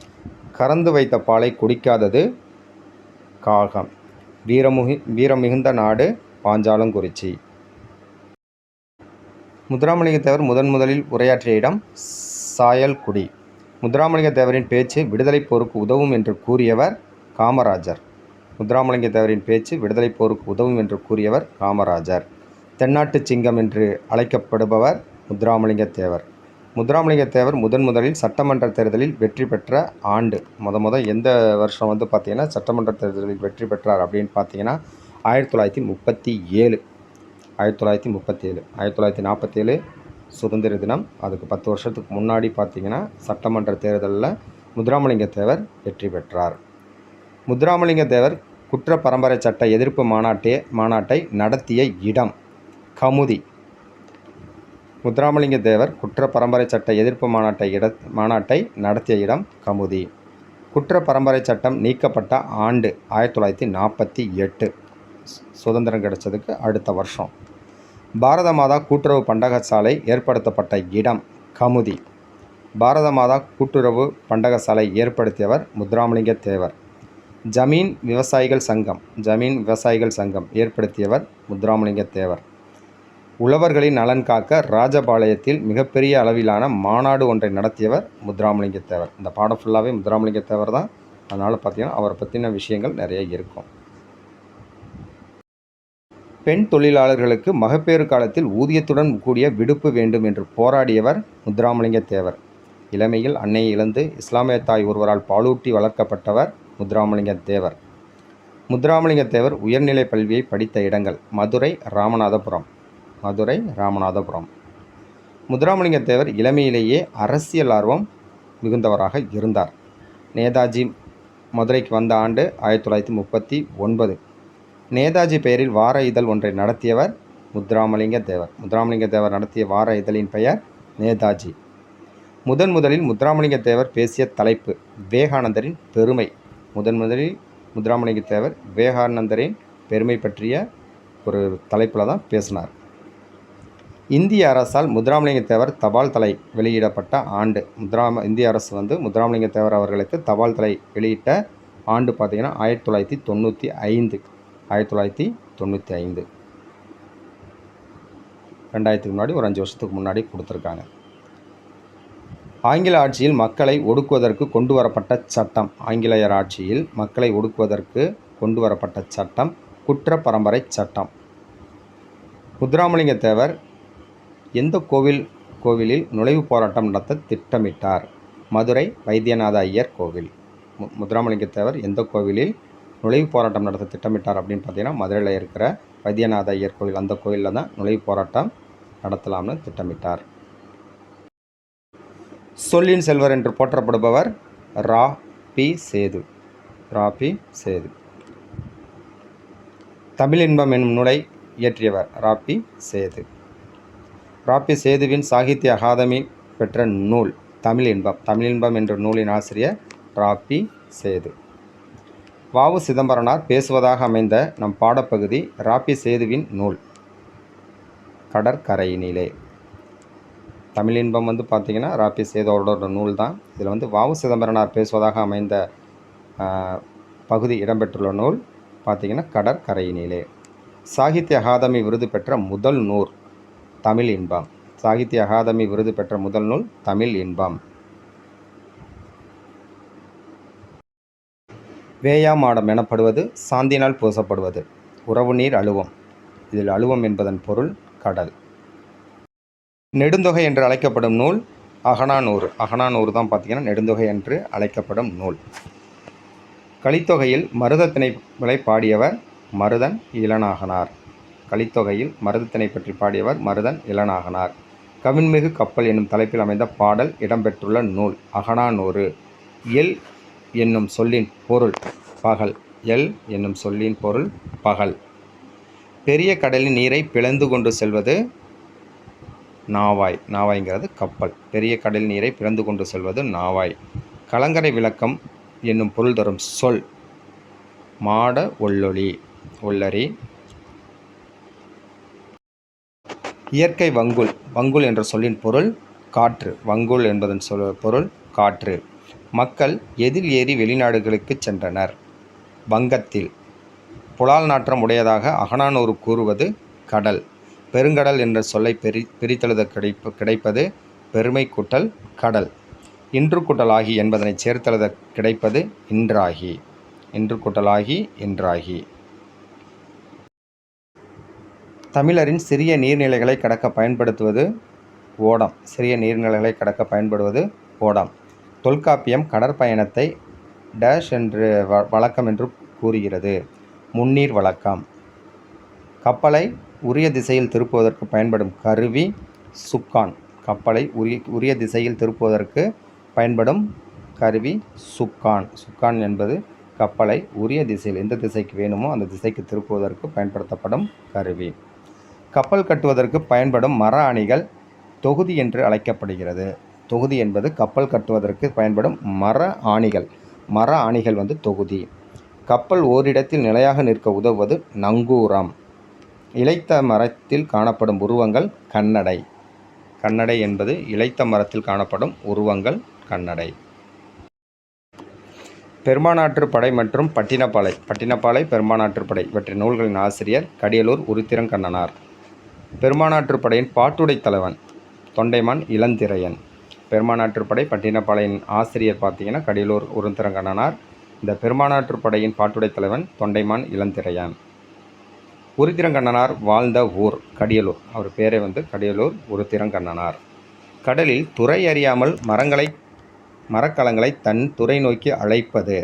கறந்து வைத்த பாலை குடிக்காதது காகம். வீரம் மிகுந்த நாடு பாஞ்சாலங்குறிச்சி. முத்துராமலிங்க தேவர் முதலில் உரையாற்றிய இடம் சாயல்குடி. முத்துராமலிங்க தேவரின் பேச்சு விடுதலை போருக்கு உதவும் என்று கூறியவர் காமராஜர். முத்துராமலிங்க தேவரின் பேச்சு விடுதலை போருக்கு உதவும் என்று கூறியவர் காமராஜர். தென்னாட்டு சிங்கம் என்று அழைக்கப்படுபவர் முத்துராமலிங்க தேவர். முத்துராமலிங்க தேவர் முதலில் சட்டமன்ற தேர்தலில் வெற்றி பெற்ற ஆண்டு எந்த வருஷம் பார்த்திங்கன்னா சட்டமன்ற தேர்தலில் வெற்றி பெற்றார் அப்படின்னு பார்த்தீங்கன்னா 1937. 1947 சுதந்திர தினம். அதுக்கு 10 வருஷத்துக்கு முன்னாடி பார்த்திங்கன்னா சட்டமன்ற தேர்தலில் முத்துராமலிங்க தேவர் வெற்றி பெற்றார். முத்துராமலிங்க தேவர் குற்ற பரம்பரை சட்ட எதிர்ப்பு மாநாட்டை நடத்திய இடம் கமுதி. முத்துராமலிங்க தேவர் குற்ற பரம்பரை சட்ட எதிர்ப்பு மாநாட்டை நடத்திய இடம் கமுதி. குற்ற பரம்பரை சட்டம் நீக்கப்பட்ட ஆண்டு 1948. சுதந்திரம் கிடைச்சதுக்கு அடுத்த வருஷம். பாரத மாதா கூட்டுறவு பண்டகசாலை ஏற்படுத்தப்பட்ட இடம் கமுதி. பாரத மாதா கூட்டுறவு பண்டகசாலை ஏற்படுத்தியவர் முத்துராமலிங்க தேவர். ஜமீன் விவசாயிகள் சங்கம் ஏற்படுத்தியவர் முத்துராமலிங்க தேவர். உழவர்களின் நலன் காக்க ராஜபாளையத்தில் மிகப்பெரிய அளவிலான மாநாடு ஒன்றை நடத்தியவர் முத்துராமலிங்க தேவர். இந்த பாடம் ஃபுல்லாகவே முத்துராமலிங்க தேவர் தான். அதனால் பார்த்திங்கன்னா அவரை பற்றின விஷயங்கள் நிறைய இருக்கும். பெண் தொழிலாளர்களுக்கு மகப்பேறு காலத்தில் ஊதியத்துடன் கூடிய விடுப்பு வேண்டும் என்று போராடியவர் முத்துராமலிங்க தேவர். இளமையில் அன்னையை இழந்து இஸ்லாமிய தாய் ஒருவரால் பாலூட்டி வளர்க்கப்பட்டவர் முத்துராமலிங்க தேவர். முத்துராமலிங்க தேவர் உயர்நிலை கல்வியை படித்த இடங்கள் மதுரை, ராமநாதபுரம். முத்துராமலிங்க தேவர் இளமையிலேயே அரசியல் ஆர்வம் மிகுந்தவராக இருந்தார். நேதாஜி மதுரைக்கு வந்த ஆண்டு 1939. நேதாஜி பெயரில் வார இதழ் ஒன்றை நடத்தியவர் முத்துராமலிங்க தேவர். முத்துராமலிங்க தேவர் நடத்திய வார இதழின் பெயர் நேதாஜி. முதலில் முத்துராமலிங்க தேவர் பேசிய தலைப்பு விவேகானந்தரின் பெருமை. முதலில் முத்துராமலிங்க தேவர் விவேகானந்தரின் பெருமை பற்றிய ஒரு தலைப்பில் தான் பேசினார். இந்திய அரசால் முத்துராமலிங்க தேவர் தபால் தலை வெளியிடப்பட்ட ஆண்டு. இந்திய அரசு முத்துராமலிங்க தேவர் அவர்களுக்கு தபால் தலை வெளியிட்ட ஆண்டு பார்த்திங்கன்னா 1995. 1995. 2000க்கு முன்னாடி ஒரு 5 வருஷத்துக்கு முன்னாடி கொடுத்துருக்காங்க. ஆங்கில ஆட்சியில் மக்களை ஒடுக்குவதற்கு கொண்டு வரப்பட்ட சட்டம். ஆங்கிலேயர் ஆட்சியில் மக்களை ஒடுக்குவதற்கு கொண்டு வரப்பட்ட சட்டம் குற்ற பரம்பரை சட்டம். முத்துராமலிங்க தேவர் எந்த கோவிலில் நுழைவு போராட்டம் நடத்த திட்டமிட்டார்? மதுரை வைத்தியநாத ஐயர் கோவில். முத்துராமலிங்க தேவர் எந்த கோவிலில் நுழைவு போராட்டம் நடத்த திட்டமிட்டார் அப்படின்னு பார்த்தீங்கன்னா மதுரையில் இருக்கிற வைத்தியநாத ஐயர் கோவில். அந்த கோவிலில் தான் நுழைவு போராட்டம் நடத்தலாம்னு திட்டமிட்டார். சொல்லின் செல்வர் என்று போற்றப்படுபவர் ரா. பி. சேது. ரா. பி. சேது. தமிழ் இன்பம் என்னும் நூலை இயற்றியவர் ரா. பி. சேது. ரா. பி. சேதுவின் சாகித்ய அகாதமி பெற்ற நூல் தமிழ் இன்பம். தமிழ் இன்பம் என்ற நூலின் ஆசிரியர் ரா. பி. சேது. வ. உ. சிதம்பரனார் பேசுவதாக அமைந்த நம் பாடப்பகுதி ரா. பி. சேதுவின் நூல் கடற்கரையினிலே. தமிழ் இன்பம் பார்த்திங்கன்னா ரா. பி. சேதுவோட நூல் தான். இதில் வ. உ. சிதம்பரனார் பேசுவதாக அமைந்த பகுதி இடம்பெற்றுள்ள நூல் பார்த்திங்கன்னா கடற்கரையினிலே. சாகித்ய அகாதமி விருது பெற்ற முதல் நூல் தமிழ் இன்பம். சாகித்ய அகாதமி விருது பெற்ற முதல் நூல் தமிழ் இன்பம். வேயாமாடம் எனப்படுவது சாந்தினால் பூசப்படுவது. உறவு நீர் அழுவம். இதில் அழுவம் என்பதன் பொருள் கடல். நெடுந்தொகை என்று அழைக்கப்படும் நூல் அகநானூறு. அகநானூறு தான் பார்த்திங்கன்னா நெடுந்தொகை என்று அழைக்கப்படும் நூல். கலித்தொகையில் மருதத்திணை பாடியவர் மருதன் இளநாகனார். கலித்தொகையில் மருதத்திணை பற்றி பாடியவர் மருதன் இளநாகனார். கவின்மிகு கப்பல் என்னும் தலைப்பில் அமைந்த பாடல் இடம்பெற்றுள்ள நூல் அகநானூறு. எல் என்னும் சொல்லின் பொருள் பகல். எல் என்னும் சொல்லின் பொருள் பகல். பெரிய கடலின் நீரை பிளந்து கொண்டு செல்வது நாவாய். நாவாய்ங்கிறது கப்பல். பெரிய கடல் நீரை பிளந்து கொண்டு செல்வது நாவாய். கலங்கரை விளக்கம் என்னும் பொருள் தரும் சொல் மாட ஒள்ளொளி. ஒள்ளரி. இயற்கை வங்குல். வங்குல் என்ற சொல்லின் பொருள் காற்று. வங்குல் என்பதன் பொருள் காற்று. மக்கள் எதில் ஏறி வெளிநாடுகளுக்கு சென்றனர்? வங்கத்தில். புலால் நாற்றம் உடையதாக அகநானூறு கூறுவது கடல். பெருங்கடல் என்ற சொல்லை பிரித்தெழுத கிடைப்பது பெருமை கூட்டல் கடல். இன்று கூட்டலாகி என்பதனை சேர்த்தெழுத கிடைப்பது இன்றாகி. இன்று கூட்டலாகி இன்றாகி. தமிழரின் சிறிய நீர்நிலைகளை கடக்க பயன்படுத்துவது ஓடம். சிறிய நீர்நிலைகளை கடக்க பயன்படுவது ஓடம். தொல்காப்பியம் கடற்பயணத்தை டேஷ் என்று வழக்கம் என்று கூறுகிறது. முன்னீர் வழக்கம். கப்பலை உரிய திசையில் திருப்புவதற்கு பயன்படும் கருவி சுக்கான். கப்பலை உரிய திசையில் திருப்புவதற்கு பயன்படும் கருவி சுக்கான். சுக்கான் என்பது கப்பலை உரிய திசையில் எந்த திசைக்கு வேணுமோ அந்த திசைக்கு திருப்புவதற்கு பயன்படுத்தப்படும் கருவி. கப்பல் கட்டுவதற்கு பயன்படும் மர அணிகள் தொகுதி என்று அழைக்கப்படுகிறது. தொகுதி என்பது கப்பல் கட்டுவதற்கு பயன்படும் மர ஆணிகள். மர ஆணிகள் தொகுதி. கப்பல் ஓரிடத்தில் நிலையாக நிற்க உதவுவது நங்கூரம். இளைத்த மரத்தில் காணப்படும் உருவங்கள் கண்ணடை. கண்ணடை என்பது இளைத்த மரத்தில் காணப்படும் உருவங்கள் கண்ணடை. பெரும்பானாற்று படை மற்றும் பட்டினப்பாலை. பட்டினப்பாலை பெரும்பானாற்று படை இவற்றின் நூல்களின் ஆசிரியர் கடியலூர் உருத்திரங்கண்ணனார். பெரும்பானாற்று படையின் பாட்டுடை தலைவன் தொண்டைமான் இளந்திரையன். பெரும்பானாற்று படை பட்டினப்பாளையின் ஆசிரியர் பார்த்திங்கன்னா கடியலூர் உருத்திரங்கண்ணனார். இந்த பெரும்பானாற்று படையின் பாட்டுடை தலைவன் தொண்டைமான் இளந்திரையன். உருத்திரங்கண்ணனார் வாழ்ந்த ஊர் கடியலூர். அவர் பேரே கடியலூர் உருத்திரங்கண்ணனார். கடலில் துறை அறியாமல் மரக்கலங்களை தன் துறை நோக்கி அழைப்பது.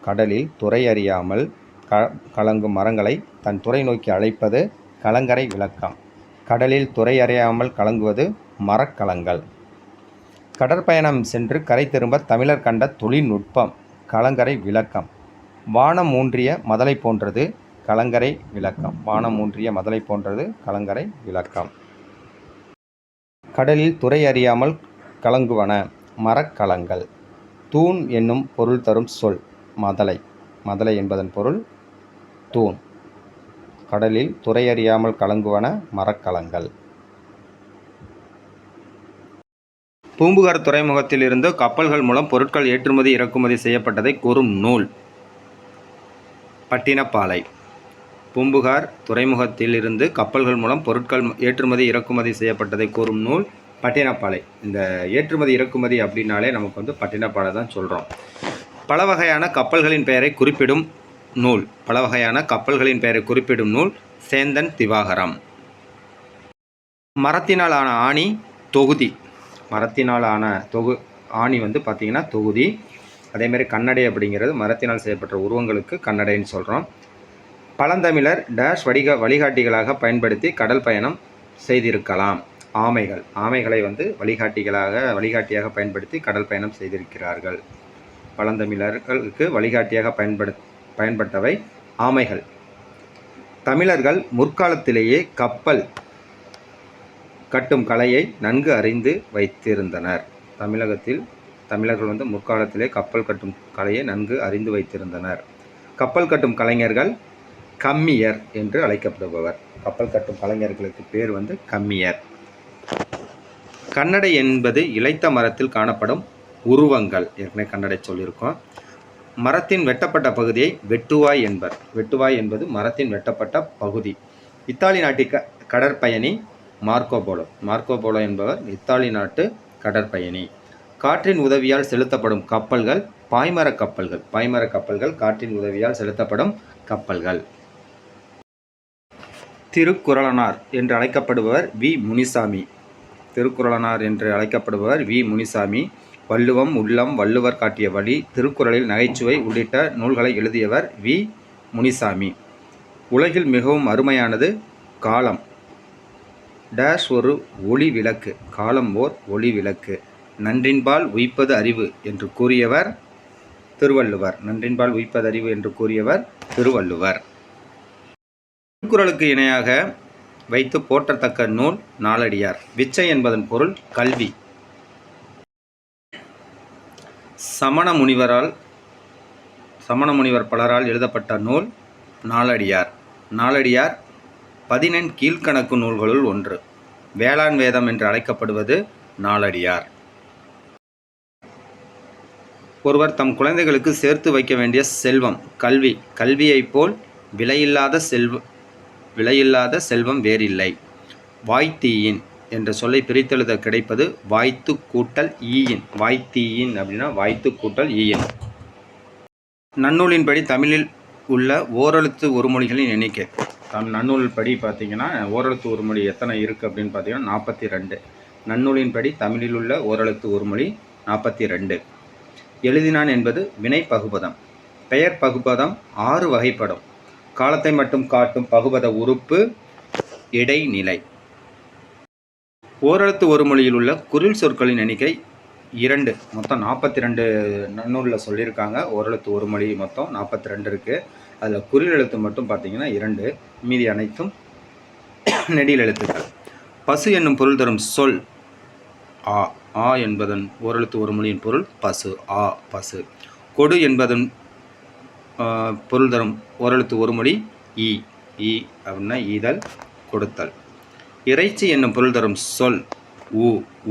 கடலில் துறை அறியாமல் கலங்கும் மரங்களை தன் துறை நோக்கி அழைப்பது கலங்கரை விளக்கம். கடலில் துறை அறியாமல் கலங்குவது மரக்கலங்கள். கடற்பயணம் சென்று கரை திரும்ப தமிழர் கண்ட தொழில்நுட்பம். கலங்கரை விளக்கம். வானம் ஊன்றிய மதலை போன்றது கலங்கரை விளக்கம். வானம் ஊன்றிய மதலை போன்றது கலங்கரை விளக்கம். கடலில் துறை அறியாமல் கலங்குவன மரக்கலங்கள். தூண் என்னும் பொருள் தரும் சொல் மதலை. மதலை என்பதன் பொருள் தூண். கடலில் துறை அறியாமல் கலங்குவன மரக்கலங்கள். பூம்புகார் துறைமுகத்தில் இருந்து கப்பல்கள் மூலம் பொருட்கள் ஏற்றுமதி இறக்குமதி செய்யப்பட்டதை கூறும் நூல் பட்டினப்பாலை. பூம்புகார் துறைமுகத்தில் இருந்து கப்பல்கள் மூலம் பொருட்கள் ஏற்றுமதி இறக்குமதி செய்யப்பட்டதை கூறும் நூல் பட்டினப்பாலை. இந்த ஏற்றுமதி இறக்குமதி அப்படின்னாலே நமக்கு வந்து பட்டினப்பாலை தான் சொல்கிறோம். பல வகையான கப்பல்களின் பெயரை குறிப்பிடும் நூல். பல வகையான கப்பல்களின் பெயரை குறிப்பிடும் நூல் சேந்தன் திவாகரம். மரத்தினாலான ஆணி தொகுதி. மரத்தினாலான ஆணி வந்து பார்த்திங்கன்னா தொகுதி. அதேமாதிரி கண்ணடை அப்படிங்கிறது மரத்தினால் செய்யப்பட்ட உருவங்களுக்கு கண்ணடைன்னு சொல்கிறோம். பழந்தமிழர் டேஷ் வழிகாட்டிகளாக பயன்படுத்தி கடல் பயணம் செய்திருக்கலாம். ஆமைகள். ஆமைகளை வந்து வழிகாட்டியாக பயன்படுத்தி கடல் பயணம் செய்திருக்கிறார்கள். பழந்தமிழர்களுக்கு வழிகாட்டியாக பயன்பட்டவை ஆமைகள். தமிழர்கள் முற்காலத்திலேயே கப்பல் கட்டும் கலையை நன்கு அறிந்து வைத்திருந்தனர். தமிழர்கள் வந்து முற்காலத்திலே கப்பல் கட்டும் கலையை நன்கு அறிந்து வைத்திருந்தனர். கப்பல் கட்டும் கலைஞர்கள் கம்மியர் என்று அழைக்கப்படுபவர். கப்பல் கட்டும் கலைஞர்களுக்கு பேர் வந்து கம்மியர். கண்ணடை என்பது இளைத்த மரத்தில் காணப்படும் உருவங்கள். ஏற்கனவே கண்ணடை சொல்லியிருக்கோம். மரத்தின் வெட்டப்பட்ட பகுதியை வெட்டுவாய் என்பர். வெட்டுவாய் என்பது மரத்தின் வெட்டப்பட்ட பகுதி. இத்தாலி நாட்டு கடற்பயணி மார்க்கோபோலோ. மார்க்கோபோலோ என்பவர் இத்தாலி நாட்டு கடற்பயணி. காற்றின் உதவியால் செலுத்தப்படும் கப்பல்கள் பாய்மர கப்பல்கள். பாய்மர கப்பல்கள் காற்றின் உதவியால் செலுத்தப்படும் கப்பல்கள். திருக்குறளனார் என்று அழைக்கப்படுபவர் வி முனிசாமி. திருக்குறளனார் என்று அழைக்கப்படுபவர் வி முனிசாமி. வள்ளுவம், உள்ளம், வள்ளுவர் காட்டிய வழி, திருக்குறளில் நகைச்சுவை உள்ளிட்ட நூல்களை எழுதியவர் வி முனிசாமி. உலகில் மிகவும் அருமையானது காலம் டேஷ் ஒரு ஒளி விளக்கு. காலம் ஓர் ஒளி விளக்கு. நன்றின்பால் உய்ப்பது அறிவு என்று கூறியவர் திருவள்ளுவர். நன்றின்பால் உய்ப்பது அறிவு என்று கூறியவர் திருவள்ளுவர். திருக்குறளுக்கு இணையாக வைத்து போற்றத்தக்க நூல் நாலடியார். விச்சை என்பதன் பொருள் கல்வி. சமண முனிவர் பலரால் எழுதப்பட்ட நூல் நாலடியார். நாலடியார் 14 கீழ்க்கணக்கு நூல்களுள் ஒன்று. வேளாண் வேதம் என்று அழைக்கப்படுவது நாலடியார். ஒருவர் தம் குழந்தைகளுக்கு சேர்த்து வைக்க வேண்டிய செல்வம் கல்வி. கல்வியைப் போல் விலையில்லாத செல்வம் வேறில்லை. வாய்த்தீயின் என்ற சொல்லை பிரித்தெழுத கிடைப்பது வாய்த்து கூட்டல் ஈயின். வாய்த்தீயின் அப்படின்னா வாய்த்து கூட்டல் ஈயின். நன்னூலின்படி தமிழில் உள்ள ஓரெழுத்து ஒருமொழிகளின் எண்ணிக்கை. நன்னூல் படி பார்த்தீங்கன்னா ஓரெழுத்து ஒருமொழி எத்தனை இருக்குது அப்படின்னு பார்த்தீங்கன்னா 42. நன்னூலின்படி தமிழில் உள்ள ஓரெழுத்து ஒருமொழி 42. எழுதினான் என்பது வினை பகுபதம். பெயர் பகுபதம் 6 வகைப்படும். காலத்தை மட்டும் காட்டும் பகுபத உறுப்பு இடைநிலை. ஓரெழுத்து ஒருமொழியில் உள்ள குறில் சொற்களின் எண்ணிக்கை 2. மொத்தம் 42 நன்னூலில் சொல்லியிருக்காங்க. ஓரெழுத்து ஒருமொழி மொத்தம் 42 இருக்குது. அதில் குறில் எழுத்து மட்டும் பார்த்தீங்கன்னா 2. மீதி அனைத்தும் நெடில் எழுத்துக்கள். பசு என்னும் பொருள் தரும் சொல் ஆ. ஆ என்பதன் ஓரெழுத்து ஒருமொழியின் பொருள் பசு. ஆ பசு. கொடு என்பதன் பொருள் தரும் ஓரெழுத்து ஒருமொழி ஈ. ஈ அப்படின்னா ஈதல், கொடுத்தல். இறைச்சி என்னும் பொருள் தரும் சொல் ஊ.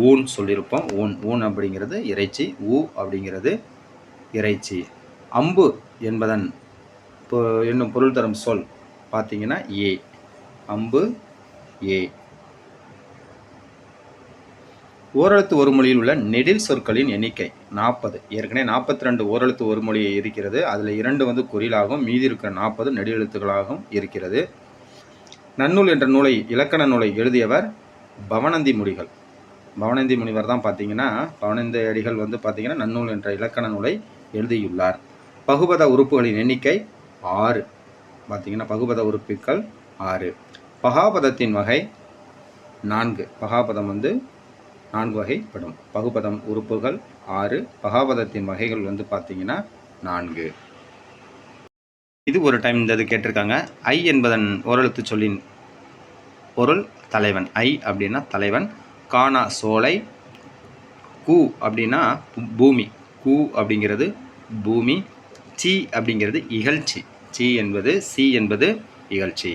ஊன் சொல்லியிருப்போம். ஊன் அப்படிங்கிறது இறைச்சி. ஊ அப்படிங்கிறது இறைச்சி. அம்பு என்பதன் என்னும் பொருள் தரும் சொல் பார்த்தீங்கன்னா ஏ. அம்பு ஏ. ஓரெழுத்து ஒருமொழியில் உள்ள நெடில் சொற்களின் எண்ணிக்கை 40. ஏற்கனவே 42 ஓரெழுத்து ஒருமொழி இருக்கிறது. அதில் 2 வந்து குறிலாகவும் மீதி இருக்கிற 40 நெடிலெழுத்துக்களாகவும் இருக்கிறது. நன்னூல் என்ற நூலை இலக்கண நூலை எழுதியவர் பவணந்தி முனிகள். பவணந்தி முனிவர் தான் பார்த்தீங்கன்னா பவணந்தி அடிகள் வந்து பார்த்தீங்கன்னா நன்னூல் என்ற இலக்கண நூலை எழுதியுள்ளார். பகுபத உறுப்புகளின் எண்ணிக்கை 6. பார்த்தீங்கன்னா பகுபத உறுப்புகள் 6. பகாபதத்தின் வகை 4. பகாபதம் வந்து 4 வகைப்படும். பகுபதம் உறுப்புகள் 6, பகாபதத்தின் வகைகள் பார்த்திங்கன்னா 4. இது ஒரு டைம் இந்த இது கேட்டிருக்காங்க. ஐ என்பதன் ஓரெழுத்து சொல்லின் பொருள் தலைவன். ஐ அப்படின்னா தலைவன். கானா சோலை. கு அப்படின்னா பூமி. கு அப்படிங்கிறது பூமி. சி அப்படிங்கிறது இகழ்ச்சி. சி என்பது இகழ்ச்சி.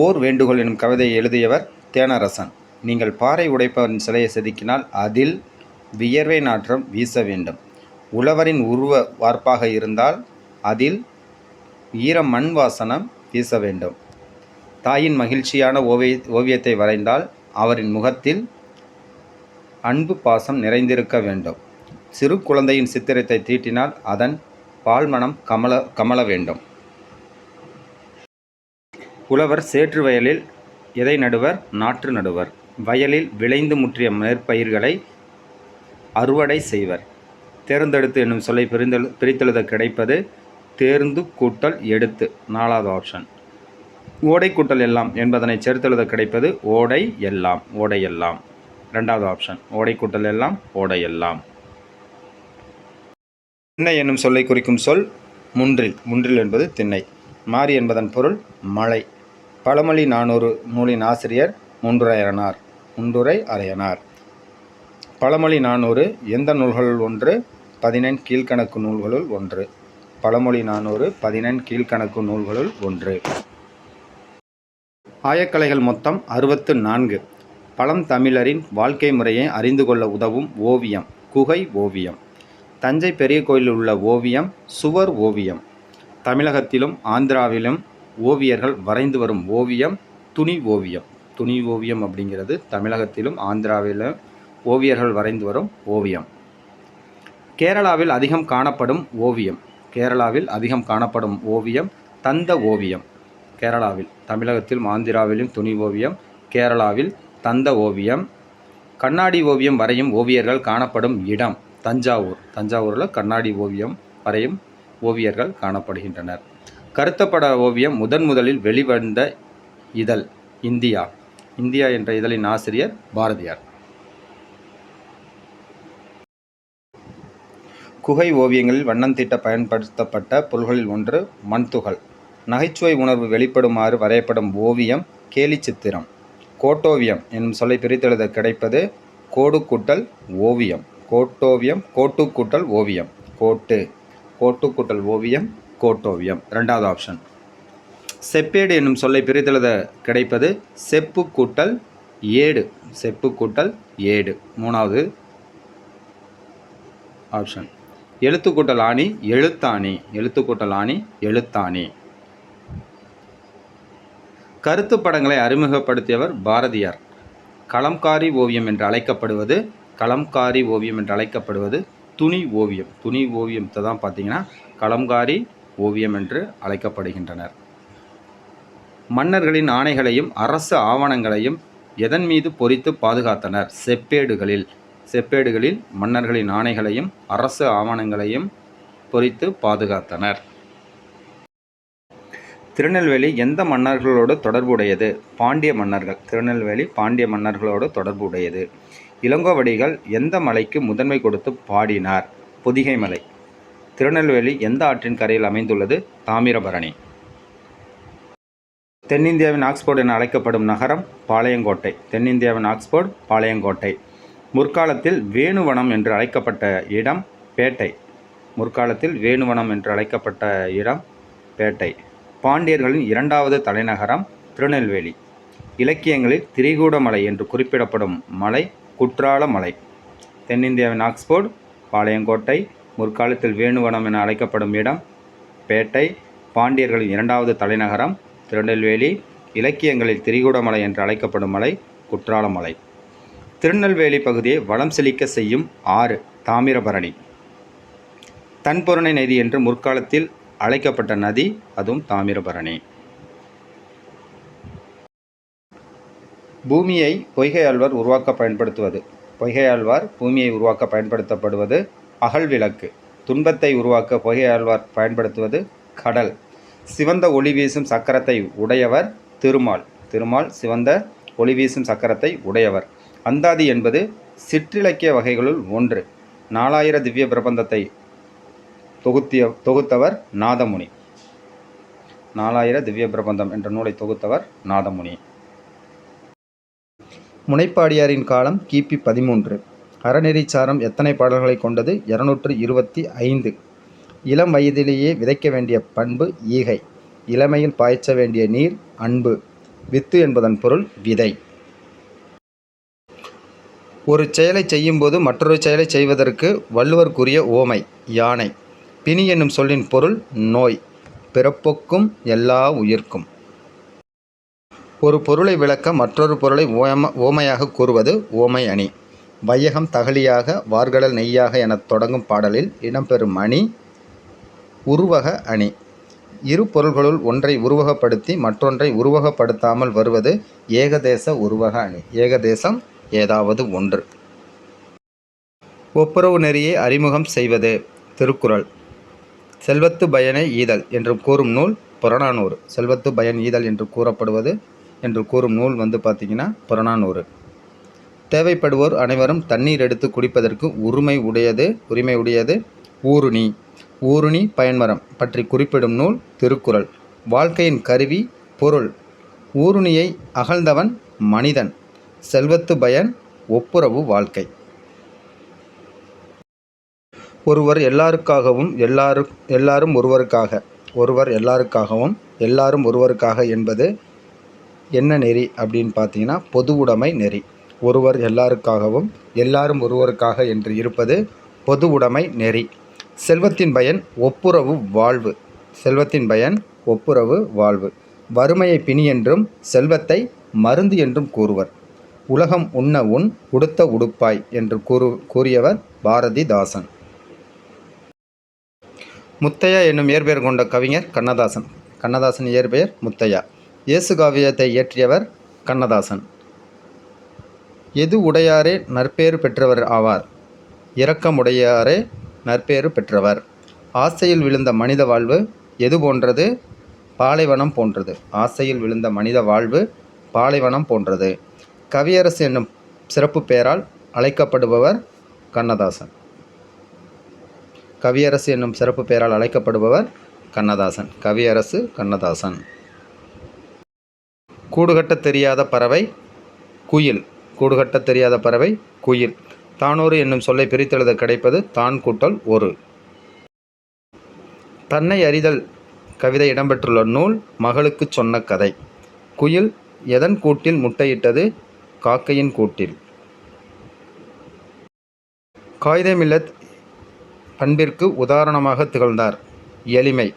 ஓர் வேண்டுகோள் எனும் கவிதையை எழுதியவர் தேனரசன். நீங்கள் பாறை உடைப்பவரின் சிலையை செதுக்கினால் அதில் வியர்வை நாற்றம் வீச வேண்டும். உழவரின் உருவ வார்ப்பாக இருந்தால் அதில் ஈர மண் வாசனம் வீச வேண்டும். தாயின் மகிழ்ச்சியான ஓவியத்தை வரைந்தால் அவரின் முகத்தில் அன்பு பாசம் நிறைந்திருக்க வேண்டும். சிறு குழந்தையின் சித்திரத்தை தீட்டினால் அதன் பால்மணம் கமல வேண்டும். உழவர் சேற்று வயலில் எதை நடுவர்? நாற்று நடுவர். வயலில் விளைந்து முற்றிய நெற்பயிர்களை அறுவடை செய்வர். தேர்ந்தெடுத்து என்னும் சொல்லை பிரித்தெழுத கிடைப்பது தேர்ந்து கூட்டல் எடுத்து. 4வது ஆப்ஷன். ஓடை கூட்டல் எல்லாம் என்பதனை சேர்த்தெழுத கிடைப்பது ஓடை எல்லாம். ஓடை எல்லாம். 2வது ஆப்ஷன். ஓடை கூட்டல் எல்லாம் ஓடை எல்லாம். திண்ணை என்னும் சொல்லை குறிக்கும் சொல் முன்றில். முன்றில் என்பது திண்ணை. மாறி என்பதன் பொருள் மழை. பழமொழி 400 நூலின் ஆசிரியர் முன்றுரை அரையனார். பழமொழி 400 எந்த நூல்களுள் ஒன்று? 19 கீழ்கணக்கு நூல்களுள் ஒன்று. பழமொழி 400 19 கீழ்கணக்கு நூல்களுள் ஒன்று. ஆயக்கலைகள் மொத்தம் 64. பழந்தமிழரின் வாழ்க்கை முறையை அறிந்து கொள்ள உதவும் ஓவியம் குகை ஓவியம். தஞ்சை பெரிய கோயிலில் உள்ள ஓவியம் சுவர் ஓவியம். தமிழகத்திலும் ஆந்திராவிலும் ஓவியர்கள் வரைந்து வரும் ஓவியம் துணி ஓவியம். துணி ஓவியம் அப்படிங்கிறது தமிழகத்திலும் ஆந்திராவிலும் ஓவியர்கள் வரைந்து வரும் ஓவியம். கேரளாவில் அதிகம் காணப்படும் ஓவியம். கேரளாவில் அதிகம் காணப்படும் ஓவியம் தந்த ஓவியம். கேரளாவில். தமிழகத்திலும் ஆந்திராவிலும் துணி ஓவியம். கேரளாவில் தந்த ஓவியம். கண்ணாடி ஓவியம் வரையும் ஓவியர்கள் காணப்படும் இடம் தஞ்சாவூர். தஞ்சாவூரில் கண்ணாடி ஓவியம் வரையும் ஓவியர்கள் காணப்படுகின்றனர். கருத்தப்பட ஓவியம் முதலில் வெளிவந்த இதழ் இந்தியா. இந்தியா என்ற இதழின் ஆசிரியர் பாரதியார். குகை ஓவியங்களில் வண்ணம் தீட்ட பயன்படுத்தப்பட்ட பொருள்களில் ஒன்று மண்துகள். நகைச்சுவை உணர்வு வெளிப்படுமாறு வரையப்படும் ஓவியம் கேலி சித்திரம். கோட்டோவியம் என்னும் சொல்லை பிரித்தெழுத கிடைப்பது கோடு கூட்டல் ஓவியம். கோட்டோவியம் கோட்டு கூட்டல் ஓவியம். கோட்டு கூட்டல் ஓவியம் கோட்டோவியம். 2வது ஆப்ஷன். செப்பேடு என்னும் சொல்லை பிரித்தெழுத கிடைப்பது செப்பு கூட்டல் ஏடு. செப்பு கூட்டல் ஏடு. 3வது ஆப்ஷன். எழுத்து கூட்டல் ஆணி எழுத்தாணி. எழுத்து கூட்டல் ஆணி எழுத்தாணி. கருத்து படங்களை அறிமுகப்படுத்தியவர் பாரதியார். கலம்காரி ஓவியம் என்று அழைக்கப்படுவது துணி ஓவியம். துணி ஓவியத்தை தான் பார்த்தீங்கன்னா கலம்காரி ஓவியம் என்று அழைக்கப்படுகின்றனர். மன்னர்களின் ஆணைகளையும் அரசு ஆவணங்களையும் எதன் மீது பொறித்து பாதுகாத்தனர்? செப்பேடுகளில் மன்னர்களின் ஆணைகளையும் அரசு ஆவணங்களையும் பொறித்து பாதுகாத்தனர். திருநெல்வேலி எந்த மன்னர்களோடு தொடர்புடையது? பாண்டிய மன்னர்கள். திருநெல்வேலி பாண்டிய மன்னர்களோடு தொடர்புடையது. இளங்கோவடிகள் எந்த மலைக்கு முதன்மை கொடுத்து பாடினார்? பொதிகை மலை. திருநெல்வேலி எந்த ஆற்றின் கரையில் அமைந்துள்ளது? தாமிரபரணி. தென்னிந்தியாவின் ஆக்ஸ்போர்ட் என அழைக்கப்படும் நகரம் பாளையங்கோட்டை. தென்னிந்தியாவின் ஆக்ஸ்போர்ட் பாளையங்கோட்டை. முற்காலத்தில் வேணுவனம் என்று அழைக்கப்பட்ட இடம் பேட்டை. முற்காலத்தில் வேணுவனம் என்று அழைக்கப்பட்ட இடம் பேட்டை. பாண்டியர்களின் 2வது தலைநகரம் திருநெல்வேலி. இலக்கியங்களில் திரிகூடமலை என்று குறிப்பிடப்படும் மலை குற்றால மலை. தென்னிந்தியாவின் ஆக்ஸ்போர்ட் பாளையங்கோட்டை. முற்காலத்தில் வேணுவனம் என அழைக்கப்படும் இடம் பேட்டை. பாண்டியர்களின் 2வது தலைநகரம் திருநெல்வேலி. இலக்கியங்களில் திரிகூடமலை என்று அழைக்கப்படும் மலை குற்றாலமலை. திருநெல்வேலி பகுதியை வளம் செழிக்க செய்யும் ஆறு தாமிரபரணி. தன்பொருணை நதி என்று முற்காலத்தில் அழைக்கப்பட்ட நதி அதுவும் தாமிரபரணி. பூமியை பொய்கையாழ்வார் உருவாக்க பயன்படுத்துவது. பொய்கையாழ்வார் பூமியை உருவாக்க பயன்படுத்தப்படுவது அகல் விளக்கு. துன்பத்தை உருவாக்க பொய்கையாழ்வார் பயன்படுத்துவது கடல். சிவந்த ஒளி வீசும் சக்கரத்தை உடையவர் திருமால். திருமால் சிவந்த ஒளி வீசும் சக்கரத்தை உடையவர். அந்தாதி என்பது சிற்றிலக்கிய வகைகளுள் ஒன்று. 4000 திவ்ய பிரபந்தத்தை தொகுத்தவர் நாதமுனி. 4000 திவ்ய பிரபந்தம் என்ற நூலை தொகுத்தவர் நாதமுனி. முனைப்பாடியாரின் காலம் கிபி 13. அறநெறிச்சாரம் எத்தனை பாடல்களை கொண்டது? 225. இளம் வயதிலேயே விதைக்க வேண்டிய பண்பு ஈகை. இளமையில் பாய்ச்ச வேண்டிய நீர் அன்பு. வித்து என்பதன் பொருள் விதை. ஒரு செயலை செய்யும்போது மற்றொரு செயலை செய்வதற்கு வள்ளுவர் கூறிய உவமை யானை. பிணி என்னும் சொல்லின் பொருள் நோய். பிறப்புக்கும் எல்லா உயிர்க்கும். ஒரு பொருளை விளக்க மற்றொரு பொருளை உவமையாக கூறுவது உவமை அணி. வையகம் தகலியாக வார்கடல் நெய்யாக எனத் தொடங்கும் பாடலில் இடம்பெறும் அணி உருவக அணி. இரு பொருள்களுள் ஒன்றை உருவகப்படுத்தி மற்றொன்றை உருவகப்படுத்தாமல் வருவது ஏகதேச உருவக அணி. ஏகதேசம் ஏதாவது ஒன்று. ஒப்புரவு நெறியை அறிமுகம் செய்வது திருக்குறள். செல்வத்து பயனை ஈதல் என்று கூறும் நூல் புறநானூறு. செல்வத்து பயன் ஈதல் என்று கூறும் நூல் பார்த்திங்கன்னா புறநானூறு. தேவைப்படுவோர் அனைவரும் தண்ணீர் எடுத்து குடிப்பதற்கு உரிமை உடையது ஊருணி. ஊருணி பயன்மரம் பற்றி குறிப்பிடும் நூல் திருக்குறள். வாழ்க்கையின் கருவி பொருள். ஊருணியை அகழ்ந்தவன் மனிதன். செல்வத்து பயன் ஒப்புரவு வாழ்க்கை. ஒருவர் எல்லாருக்காகவும் எல்லாரும் ஒருவருக்காக. ஒருவர் எல்லாருக்காகவும் எல்லாரும் ஒருவருக்காக என்பது என்ன நெறி அப்படின்னு பார்த்தீங்கன்னா பொது உடைமை நெறி. ஒருவர் எல்லாருக்காகவும் எல்லாரும் ஒருவருக்காக என்று இருப்பது பொது உடைமை நெறி. செல்வத்தின் பயன் ஒப்புரவு வாழ்வு. செல்வத்தின் பயன் ஒப்புரவு வாழ்வு. வறுமையை பிணி என்றும் செல்வத்தை மருந்து என்றும் கூறுவர். உலகம் உண்ண உன் உடுத்த உடுப்பாய் என்று கூறியவர் பாரதிதாசன். முத்தையா என்னும் இயற்பெயர் கொண்ட கவிஞர் கண்ணதாசன். கண்ணதாசன் இயற்பெயர் முத்தையா. இயேசு காவியத்தை இயற்றியவர் கண்ணதாசன். எது உடையாரே நற்பேறு பெற்றவர் ஆவார். இரக்கமுடையாரே நற்பேறு பெற்றவர். ஆசையில் விழுந்த மனித வாழ்வு எது போன்றது? பாலைவனம் போன்றது. ஆசையில் விழுந்த மனித வாழ்வு பாலைவனம் போன்றது. கவியரசு என்னும் சிறப்பு பெயரால் அழைக்கப்படுபவர் கண்ணதாசன். கவியரசு என்னும் சிறப்பு பெயரால் அழைக்கப்படுபவர் கண்ணதாசன். கவியரசு கண்ணதாசன். கூடுகட்ட தெரியாத பறவை குயில். கூடுகட்ட தெரியாத பறவை குயில். தானொரு என்னும் சொல்லை பிரித்தெழுத கிடைப்பது தான் கூட்டல் ஒரு. தன்னை அறிதல் கவிதை இடம்பெற்றுள்ள நூல் மகளுக்கு சொன்ன கதை. குயில் எதன் கூட்டில் முட்டையிட்டது? காக்கையின் கூட்டில். காயிதே மில்லத் பண்பிற்கு உதாரணமாக திகழ்ந்தார். எளிமை.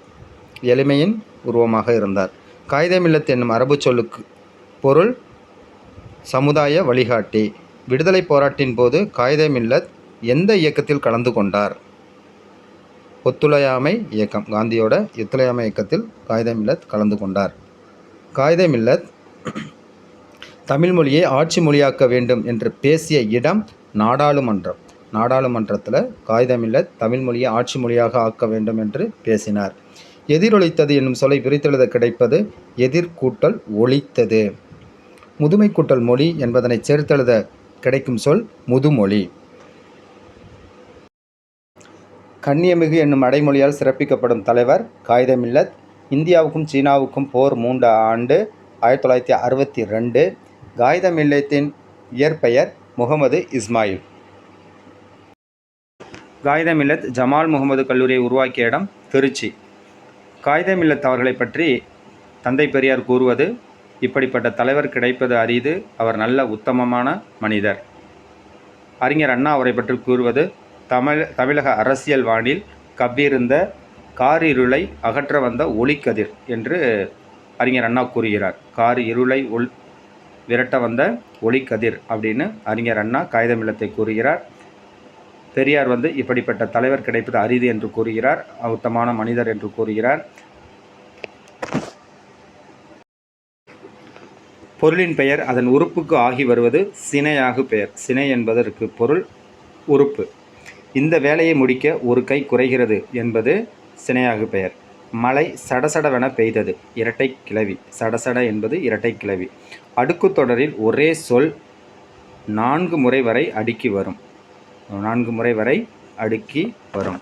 எளிமையின் உருவமாக இருந்தார். காயிதே மில்லத் என்னும் அரபு சொல்லுக்கு பொருள் சமுதாய வழிகாட்டி. விடுதலை போராட்டின் போது காயிதே மில்லத் எந்த இயக்கத்தில் கலந்து கொண்டார்? ஒத்துழையாமை இயக்கம். காந்தியோட ஒத்துழையாமை இயக்கத்தில் காயிதே மில்லத் கலந்து கொண்டார். காயிதே மில்லத் தமிழ் மொழியை ஆட்சி மொழியாக்க வேண்டும் என்று பேசிய இடம் நாடாளுமன்றம். நாடாளுமன்றத்தில் காயிதே மில்லத் தமிழ் மொழியை ஆட்சி மொழியாக ஆக்க வேண்டும் என்று பேசினார். எதிரொலித்தது என்னும் சொல்லை பிரித்தெழுத கிடைப்பது எதிர்கூட்டல் ஒலித்தது. முதுமை கூட்டல் மொழி என்பதனை சேர்த்தெழுத கிடைக்கும் சொல் முதுமொழி. கண்ணியமிகு என்னும் அடைமொழியால் சிறப்பிக்கப்படும் தலைவர் காயிதே மில்லத். இந்தியாவுக்கும் சீனாவுக்கும் போர் மூண்ட ஆண்டு 1962. காயிதே மில்லத்தின் இயற்பெயர் முகமது இஸ்மாயில். காயிதே மில்லத் ஜமால் முகமது கல்லூரியை உருவாக்கிய இடம் திருச்சி. காயிதே மில்லத் அவர்களை பற்றி தந்தை பெரியார் கூறுவது, இப்படிப்பட்ட தலைவர் கிடைப்பது அரிது. அவர் நல்ல உத்தமமான மனிதர். அறிஞர் அண்ணா அவரை பற்றி கூறுவது, தமிழக அரசியல் வானில் கவ்விருந்த காரிருளை அகற்ற வந்த ஒளிக்கதிர் என்று அறிஞர் அண்ணா கூறுகிறார். இருளை விரட்ட வந்த ஒளிக்கதிர் அப்படின்னு அறிஞர் அண்ணா காயிதே மில்லத்தை கூறுகிறார். பெரியார் இப்படிப்பட்ட தலைவர் கிடைப்பது அரிது என்று கூறுகிறார். உத்தமமான மனிதர் என்று கூறுகிறார். பொருளின் பெயர் அதன் உறுப்புக்கு ஆகி வருவது சினையாகு பெயர். சினை என்பதற்கு பொருள் உறுப்பு. இந்த வேலையை முடிக்க ஒரு கை குறைகிறது என்பது சினையாகு பெயர். மழை சடசடவென பெய்தது இரட்டை கிளவி. சடசட என்பது இரட்டை கிளவி. அடுக்கு தொடரில் ஒரே சொல் 4 முறை வரை அடுக்கி வரும். 4 முறை வரை அடுக்கி வரும்.